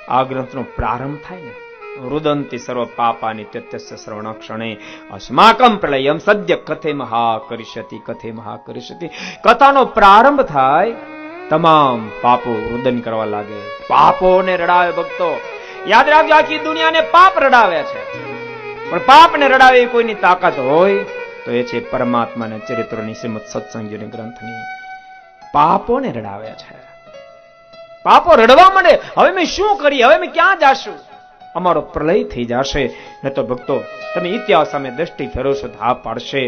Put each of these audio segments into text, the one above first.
આ ગ્રંથનો પ્રારંભ થાય ને, રુદંતી સર્વ પાપાની ત્યત્યસ્ય શ્રવણ ક્ષણે અસ્માકમ પ્રલયમ સદ્ય કથે મહા કરીષ્યતિ કથે મહા કરીષ્યતિ. કથાનો પ્રારંભ થાય, તમામ પાપો રુદન કરવા લાગે, પાપોને રડાવે. ભક્તો યાદ રાખજો, આખી દુનિયાને પાપ રડાવે છે, પણ પાપને રડાવે એ કોઈની તાકાત હોય તો એ છે પરમાત્માના ચરિત્રોની, શ્રીમદ સત્સંગીઓની ગ્રંથની. પાપોને રડાવે છે, પાપો રડવા માંડે, હવે મેં શું કરી, હવે મેં ક્યાં જાશું, અમારો પ્રલય થઈ જશે. ન તો ભક્તો તમે ઇતિહાસ સામે દ્રષ્ટિ ફેરવશો તો હા પાડશે,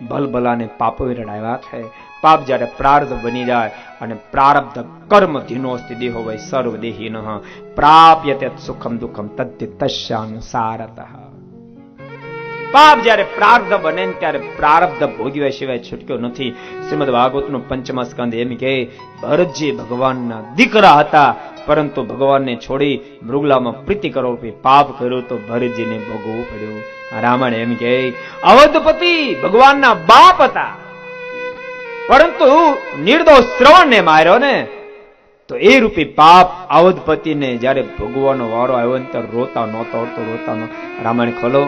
ભલભલાને પાપો રડાવ્યા છે. પાપ જયારે પ્રારબ્ધ બની જાય અને પ્રારબ્ધ કર્મ ધીનોસ્તિ દેહો વૈ સર્વદેહીન પ્રાપ્યતે સુખમ દુઃખમ તદ્ધિ તસ્યાનુસારતઃ. પાપ જયારે પ્રારબ્ધ બને ત્યારે પ્રારબ્ધ ભોગવ્યા સિવાય છૂટક્યો નથી. શ્રીમદ ભાગવતનો પંચમા સ્કંદ એમ કે ભરતજી ભગવાનના દીકરા હતા, પરંતુ ભગવાનને છોડી મૃગલામાં પ્રીતિ કરો પાપ કર્યું તો ભરતજીને ભોગવવું પડ્યું. રામાયણ એમ કે અવધપતિ ભગવાનના બાપ હતા, પરંતુ નિર્દોષ શ્રવણને માર્યો ને, તો એ રૂપી પાપ અવધપતિને જયારે ભોગવાનો વારો આવ્યો ને ત્યારે રોતા નહોતો. રામાયણ ખોલો,